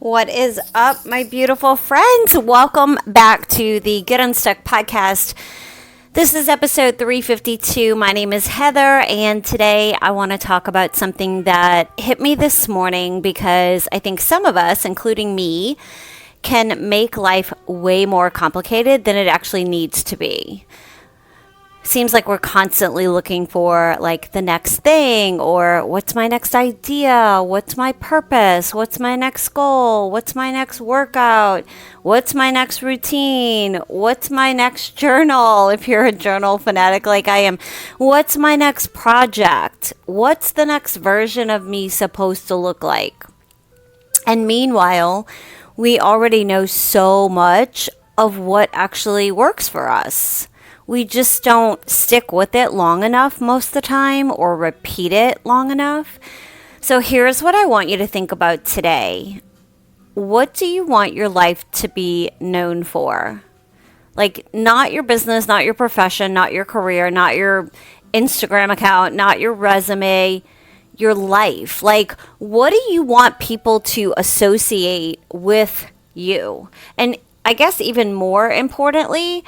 What is up, my beautiful friends? Welcome back to the Get Unstuck Podcast. This is episode 352. My name is Heather, and today I want to talk about something that hit me this morning because I think some of us, including me, can make life way more complicated than it actually needs to be. Seems like we're constantly looking for like the next thing, or what's my next idea? What's my purpose? What's my next goal? What's my next workout? What's my next routine? What's my next journal? If you're a journal fanatic like I am, what's my next project? What's the next version of me supposed to look like? And meanwhile, we already know so much of what actually works for us. We just don't stick with it long enough most of the time or repeat it long enough. So here's what I want you to think about today. What do you want your life to be known for? Like, not your business, not your profession, not your career, not your Instagram account, not your resume, your life. Like, what do you want people to associate with you? And I guess even more importantly,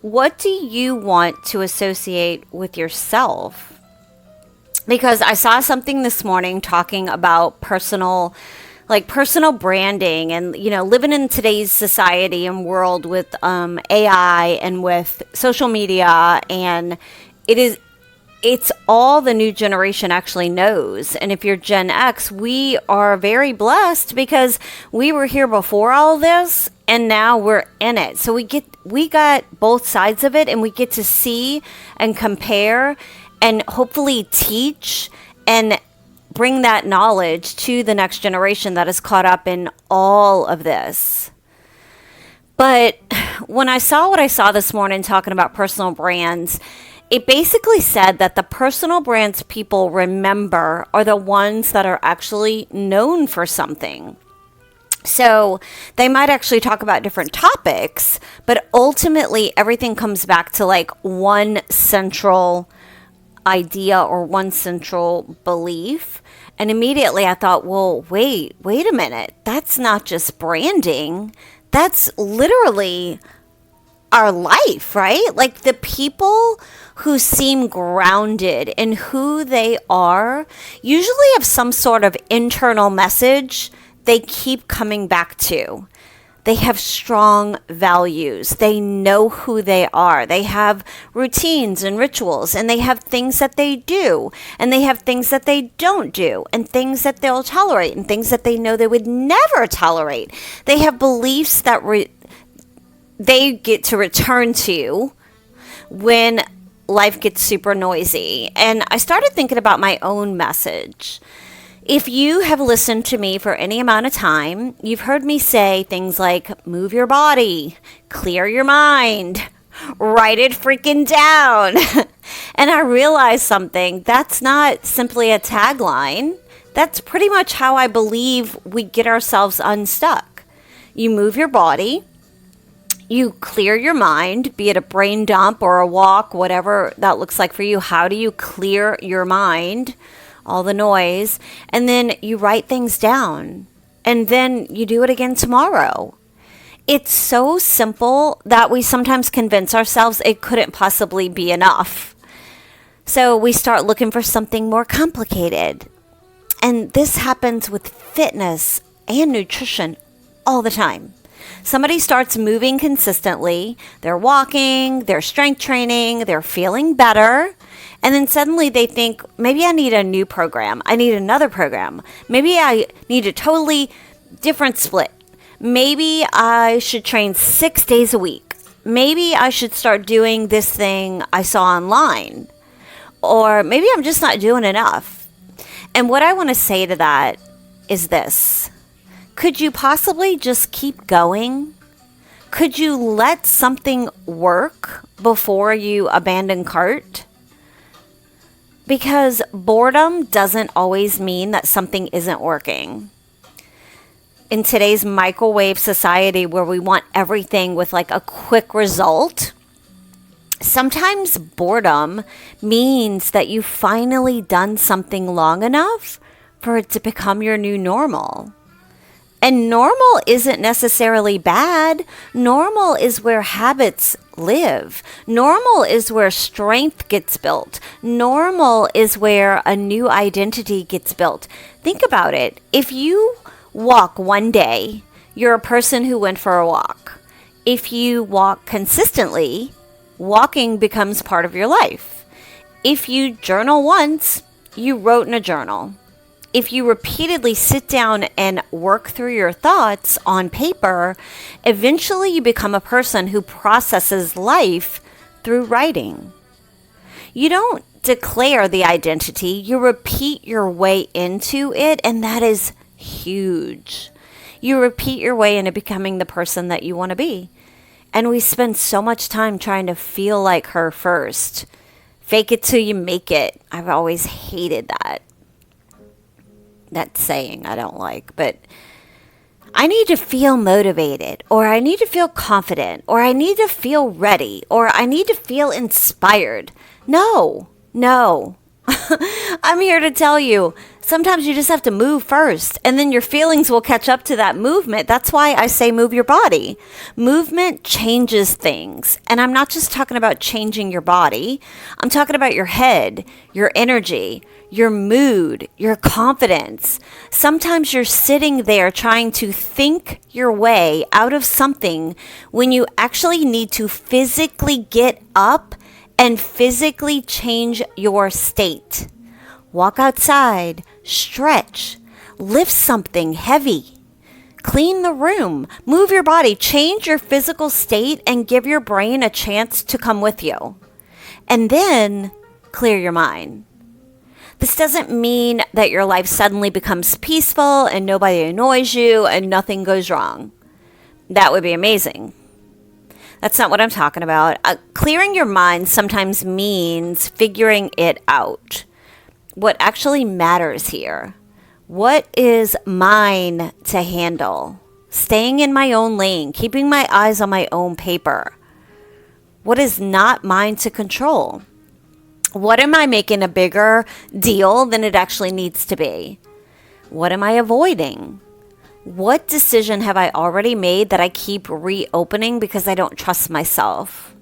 what do you want to associate with yourself? Because I saw something this morning talking about personal branding and, living in today's society and world with AI and with social media. And it's all the new generation actually knows. And if you're Gen X, we are very blessed because we were here before all this and now we're in it. So we got both sides of it, and we get to see and compare and hopefully teach and bring that knowledge to the next generation that is caught up in all of this. But when I saw what I saw this morning talking about personal brands, it basically said that the personal brands people remember are the ones that are actually known for something. So they might actually talk about different topics, but ultimately everything comes back to like one central idea or one central belief. And immediately I thought, well, wait a minute. That's not just branding. That's literally our life, right? Like the people who seem grounded in who they are usually have some sort of internal message they keep coming back to. They have strong values. They know who they are. They have routines and rituals, and they have things that they do, and they have things that they don't do, and things that they'll tolerate, and things that they know they would never tolerate. They have beliefs that they get to return to when life gets super noisy. And I started thinking about my own message. If you have listened to me for any amount of time, you've heard me say things like move your body, clear your mind, write it freaking down. And I realized something. That's not simply a tagline. That's pretty much how I believe we get ourselves unstuck. You move your body, you clear your mind, be it a brain dump or a walk, whatever that looks like for you. How do you clear your mind? All the noise, and then you write things down, and then you do it again tomorrow. It's so simple that we sometimes convince ourselves it couldn't possibly be enough. So we start looking for something more complicated. And this happens with fitness and nutrition all the time. Somebody starts moving consistently, they're walking, they're strength training, they're feeling better. And then suddenly they think, maybe I need a new program. I need another program. Maybe I need a totally different split. Maybe I should train 6 days a week. Maybe I should start doing this thing I saw online. Or maybe I'm just not doing enough. And what I want to say to that is this. Could you possibly just keep going? Could you let something work before you abandon cart? Because boredom doesn't always mean that something isn't working. In today's microwave society where we want everything with like a quick result, sometimes boredom means that you've finally done something long enough for it to become your new normal. And normal isn't necessarily bad. Normal is where habits live. Normal is where strength gets built. Normal is where a new identity gets built. Think about it. If you walk one day, you're a person who went for a walk. If you walk consistently, walking becomes part of your life. If you journal once, you wrote in a journal. If you repeatedly sit down and work through your thoughts on paper, eventually you become a person who processes life through writing. You don't declare the identity, you repeat your way into it, and that is huge. You repeat your way into becoming the person that you want to be. And we spend so much time trying to feel like her first. Fake it till you make it. I've always hated that. That saying I don't like, but I need to feel motivated, or I need to feel confident, or I need to feel ready, or I need to feel inspired. No. I'm here to tell you, sometimes you just have to move first, and then your feelings will catch up to that movement. That's why I say move your body. Movement changes things. And I'm not just talking about changing your body. I'm talking about your head, your energy, your mood, your confidence. Sometimes you're sitting there trying to think your way out of something when you actually need to physically get up and physically change your state. Walk outside, stretch, lift something heavy, clean the room, move your body, change your physical state, and give your brain a chance to come with you. And then clear your mind. This doesn't mean that your life suddenly becomes peaceful and nobody annoys you and nothing goes wrong. That would be amazing. That's not what I'm talking about. Clearing your mind sometimes means figuring it out. What actually matters here? What is mine to handle? Staying in my own lane, keeping my eyes on my own paper. What is not mine to control? What am I making a bigger deal than it actually needs to be? What am I avoiding? What decision have I already made that I keep reopening because I don't trust myself?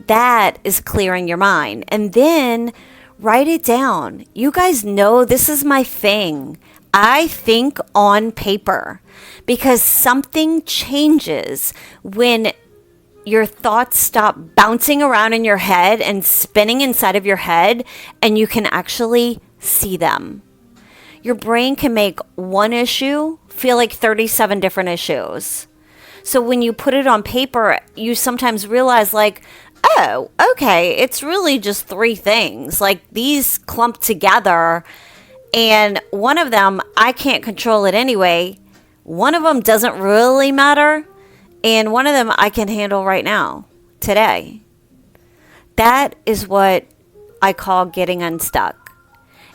That is clearing your mind. And then write it down. You guys know this is my thing. I think on paper because something changes when your thoughts stop bouncing around in your head and spinning inside of your head, and you can actually see them. Your brain can make one issue feel like 37 different issues. So when you put it on paper, you sometimes realize like, oh, okay, it's really just 3 things. Like these clump together, and one of them, I can't control it anyway. One of them doesn't really matter. And one of them I can handle right now, today. That is what I call getting unstuck.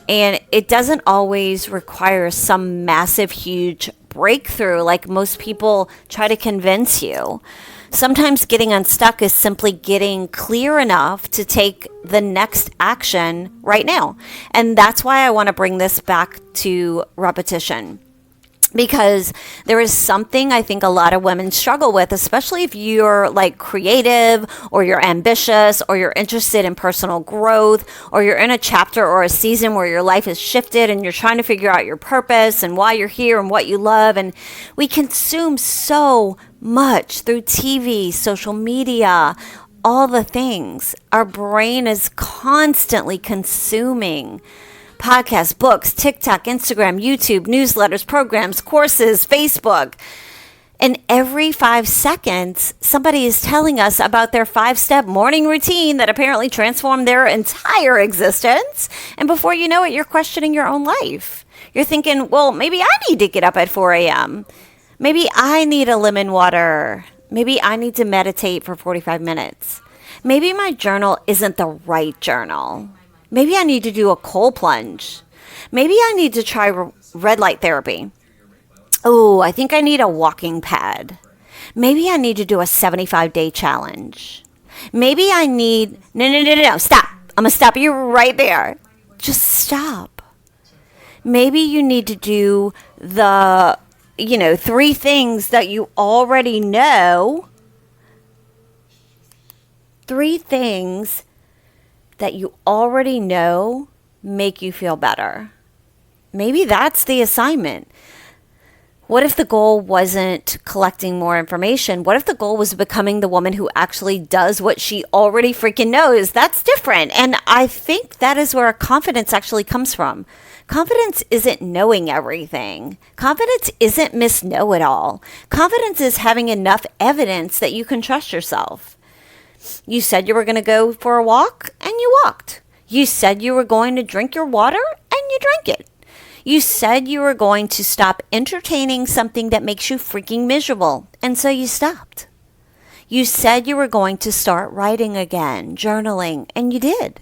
And it doesn't always require some massive, huge breakthrough like most people try to convince you. Sometimes getting unstuck is simply getting clear enough to take the next action right now. And that's why I want to bring this back to repetition. Because there is something I think a lot of women struggle with, especially if you're like creative or you're ambitious or you're interested in personal growth or you're in a chapter or a season where your life has shifted and you're trying to figure out your purpose and why you're here and what you love. And we consume so much through TV, social media, all the things. Our brain is constantly consuming podcasts, books, TikTok, Instagram, YouTube, newsletters, programs, courses, Facebook. And every 5 seconds, somebody is telling us about their 5-step morning routine that apparently transformed their entire existence. And before you know it, you're questioning your own life. You're thinking, well, maybe I need to get up at 4 a.m. Maybe I need a lemon water. Maybe I need to meditate for 45 minutes. Maybe my journal isn't the right journal. Maybe I need to do a cold plunge. Maybe I need to try red light therapy. Oh, I think I need a walking pad. Maybe I need to do a 75-day challenge. Maybe I need... No, stop. I'm going to stop you right there. Just stop. Maybe you need to do the 3 things that you already know. 3 things that you already know make you feel better. Maybe that's the assignment. What if the goal wasn't collecting more information? What if the goal was becoming the woman who actually does what she already freaking knows? That's different. And I think that is where confidence actually comes from. Confidence isn't knowing everything. Confidence isn't Miss Know-It-All. Confidence is having enough evidence that you can trust yourself. You said you were going to go for a walk, and you walked. You said you were going to drink your water, and you drank it. You said you were going to stop entertaining something that makes you freaking miserable, and so you stopped. You said you were going to start writing again, journaling, and you did.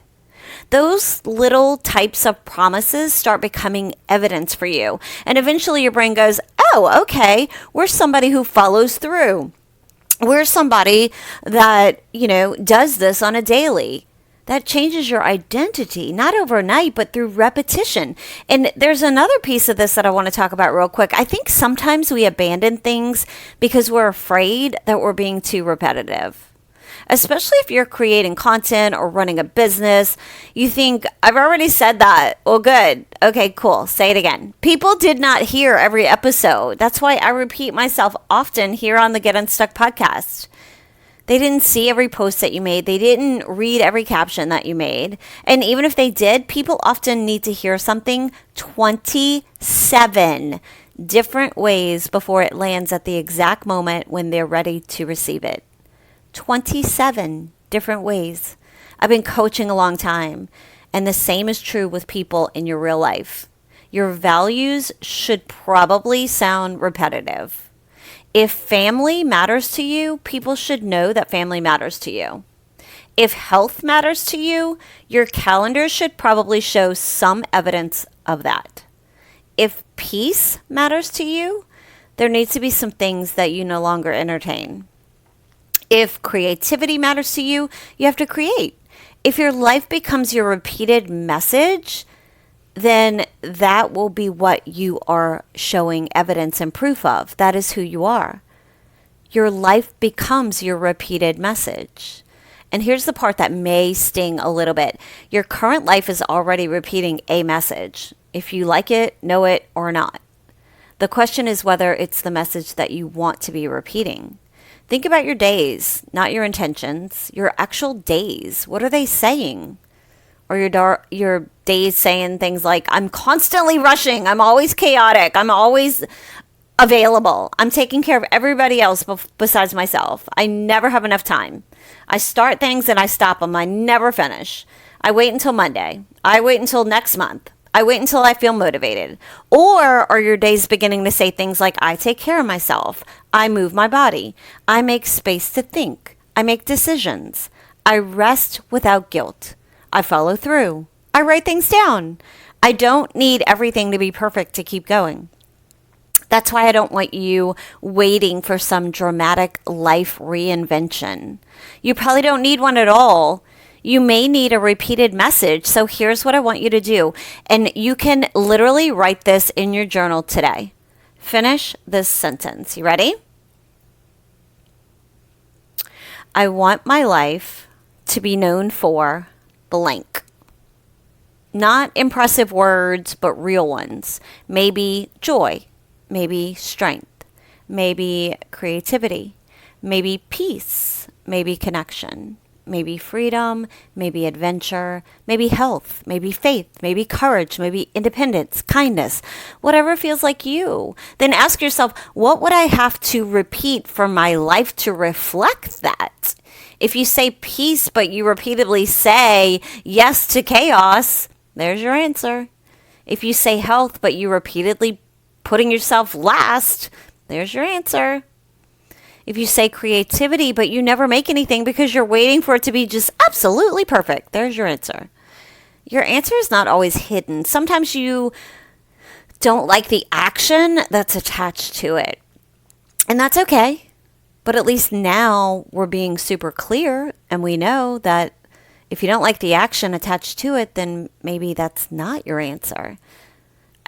Those little types of promises start becoming evidence for you, and eventually your brain goes, oh, okay, we're somebody who follows through. We're somebody that, does this on a daily. That changes your identity, not overnight, but through repetition. And there's another piece of this that I want to talk about real quick. I think sometimes we abandon things because we're afraid that we're being too repetitive. Especially if you're creating content or running a business, you think, I've already said that. Well, good. Okay, cool. Say it again. People did not hear every episode. That's why I repeat myself often here on the Get Unstuck podcast. They didn't see every post that you made. They didn't read every caption that you made. And even if they did, people often need to hear something 27 different ways before it lands at the exact moment when they're ready to receive it. 27 different ways. I've been coaching a long time, and the same is true with people in your real life. Your values should probably sound repetitive. If family matters to you, people should know that family matters to you. If health matters to you, your calendar should probably show some evidence of that. If peace matters to you, there needs to be some things that you no longer entertain. If creativity matters to you, you have to create. If your life becomes your repeated message, then that will be what you are showing evidence and proof of. That is who you are. Your life becomes your repeated message. And here's the part that may sting a little bit. Your current life is already repeating a message, if you like it, know it, or not. The question is whether it's the message that you want to be repeating. Think about your days, not your intentions, your actual days. What are they saying? Or your days saying things like, I'm constantly rushing. I'm always chaotic. I'm always available. I'm taking care of everybody else besides myself. I never have enough time. I start things and I stop them. I never finish. I wait until Monday. I wait until next month. I wait until I feel motivated. Or are your days beginning to say things like, I take care of myself. I move my body. I make space to think. I make decisions. I rest without guilt. I follow through. I write things down. I don't need everything to be perfect to keep going. That's why I don't want you waiting for some dramatic life reinvention. You probably don't need one at all. You may need a repeated message. So here's what I want you to do. And you can literally write this in your journal today. Finish this sentence. You ready? I want my life to be known for blank. Not impressive words, but real ones. Maybe joy, maybe strength, maybe creativity, maybe peace, maybe connection, maybe freedom, maybe adventure, maybe health, maybe faith, maybe courage, maybe independence, kindness, whatever feels like you. Then ask yourself, what would I have to repeat for my life to reflect that? If you say peace, but you repeatedly say yes to chaos, there's your answer. If you say health, but you repeatedly putting yourself last, there's your answer. If you say creativity, but you never make anything because you're waiting for it to be just absolutely perfect, there's your answer. Your answer is not always hidden. Sometimes you don't like the action that's attached to it. And that's okay. But at least now we're being super clear, and we know that if you don't like the action attached to it, then maybe that's not your answer.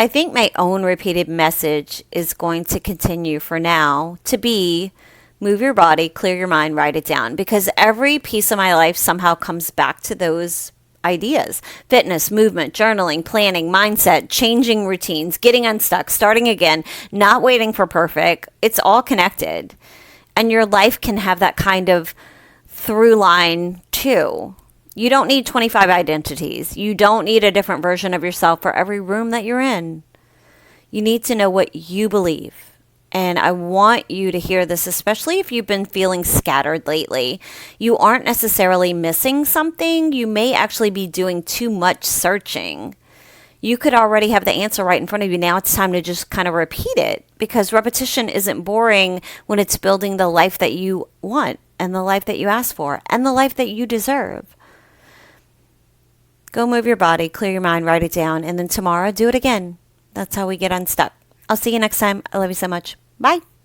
I think my own repeated message is going to continue for now to be move your body, clear your mind, write it down, because every piece of my life somehow comes back to those ideas. Fitness, movement, journaling, planning, mindset, changing routines, getting unstuck, starting again, not waiting for perfect. It's all connected. And your life can have that kind of through line too. You don't need 25 identities. You don't need a different version of yourself for every room that you're in. You need to know what you believe. And I want you to hear this, especially if you've been feeling scattered lately. You aren't necessarily missing something. You may actually be doing too much searching. You could already have the answer right in front of you. Now it's time to just kind of repeat it, because repetition isn't boring when it's building the life that you want and the life that you ask for and the life that you deserve. Go move your body, clear your mind, write it down, and then tomorrow do it again. That's how we get unstuck. I'll see you next time. I love you so much. Bye.